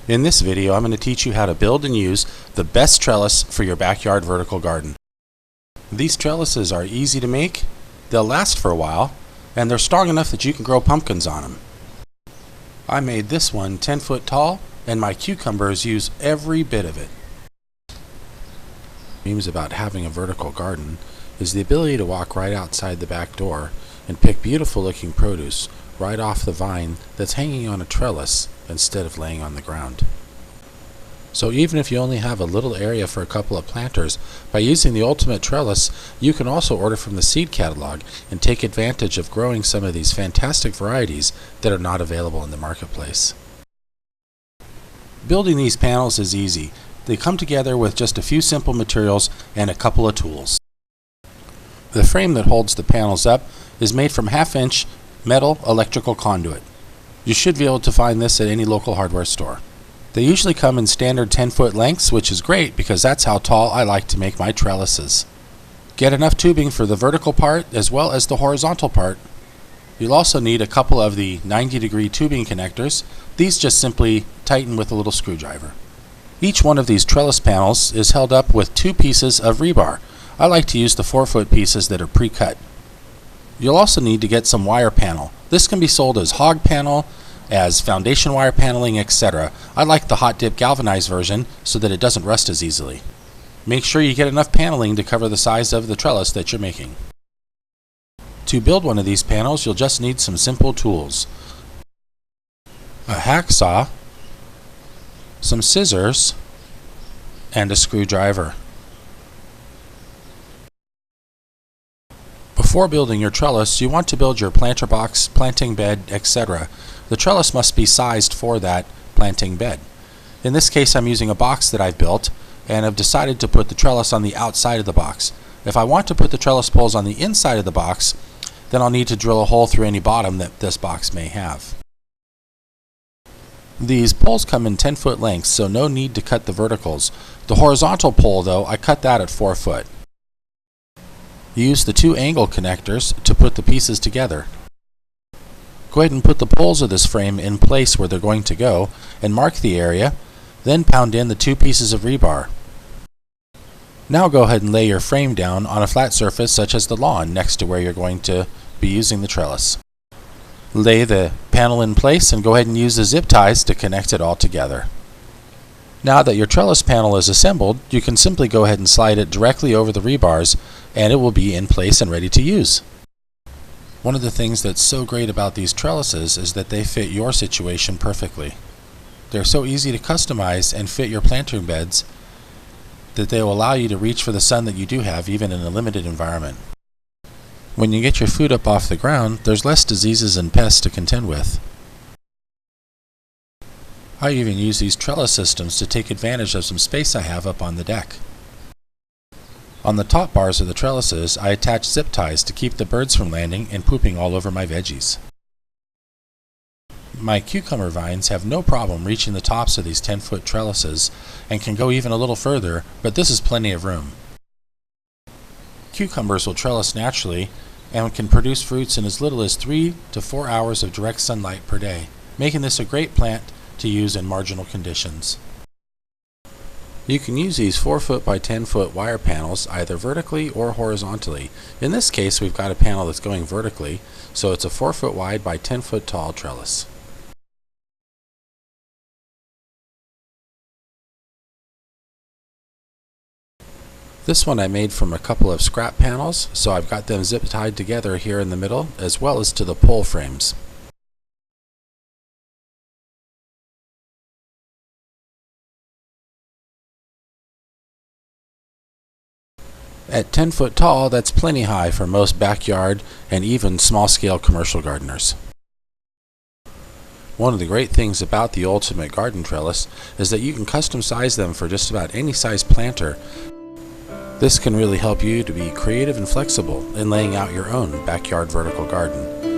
In this video, I'm going to teach you how to build and use the best trellis for your backyard vertical garden. These trellises are easy to make, they'll last for a while, and they're strong enough that you can grow pumpkins on them. I made this one 10 foot tall, and my cucumbers use every bit of it. What about having a vertical garden is the ability to walk right outside the back door and pick beautiful looking produce right off the vine that's hanging on a trellis instead of laying on the ground. So even if you only have a little area for a couple of planters, by using the Ultimate Trellis, you can also order from the seed catalog and take advantage of growing some of these fantastic varieties that are not available in the marketplace. Building these panels is easy. They come together with just a few simple materials and a couple of tools. The frame that holds the panels up is made from 1/2 inch metal electrical conduit. You should be able to find this at any local hardware store. They usually come in standard 10-foot lengths, which is great because that's how tall I like to make my trellises. Get enough tubing for the vertical part as well as the horizontal part. You'll also need a couple of the 90-degree tubing connectors. These just simply tighten with a little screwdriver. Each one of these trellis panels is held up with 2 pieces of rebar. I like to use the 4-foot pieces that are pre-cut. You'll also need to get some wire panel. This can be sold as hog panel, as foundation wire paneling, etc. I like the hot dip galvanized version so that it doesn't rust as easily. Make sure you get enough paneling to cover the size of the trellis that you're making. To build one of these panels, you'll just need some simple tools: a hacksaw, some scissors, and a screwdriver. Before building your trellis, you want to build your planter box, planting bed, etc. The trellis must be sized for that planting bed. In this case, I'm using a box that I've built, and I've decided to put the trellis on the outside of the box. If I want to put the trellis poles on the inside of the box, then I'll need to drill a hole through any bottom that this box may have. These poles come in 10-foot lengths, so no need to cut the verticals. The horizontal pole, though, I cut that at 4 foot. Use the 2 angle connectors to put the pieces together. Go ahead and put the poles of this frame in place where they're going to go and mark the area, then pound in the 2 pieces of rebar. Now go ahead and lay your frame down on a flat surface such as the lawn next to where you're going to be using the trellis. Lay the panel in place and go ahead and use the zip ties to connect it all together. Now that your trellis panel is assembled, you can simply go ahead and slide it directly over the rebars and it will be in place and ready to use. One of the things that's so great about these trellises is that they fit your situation perfectly. They're so easy to customize and fit your planting beds that they will allow you to reach for the sun that you do have even in a limited environment. When you get your food up off the ground, there's less diseases and pests to contend with. I even use these trellis systems to take advantage of some space I have up on the deck. On the top bars of the trellises, I attach zip ties to keep the birds from landing and pooping all over my veggies. My cucumber vines have no problem reaching the tops of these 10-foot trellises and can go even a little further, but this is plenty of room. Cucumbers will trellis naturally and can produce fruits in as little as 3 to 4 hours of direct sunlight per day, making this a great plant to use in marginal conditions. You can use these 4-foot by 10-foot wire panels either vertically or horizontally. In this case, we've got a panel that's going vertically, so it's a 4-foot wide by 10-foot tall trellis. This one I made from a couple of scrap panels, so I've got them zip tied together here in the middle as well as to the pole frames. At 10 foot tall, that's plenty high for most backyard and even small-scale commercial gardeners. One of the great things about the Ultimate Garden Trellis is that you can custom size them for just about any size planter. This can really help you to be creative and flexible in laying out your own backyard vertical garden.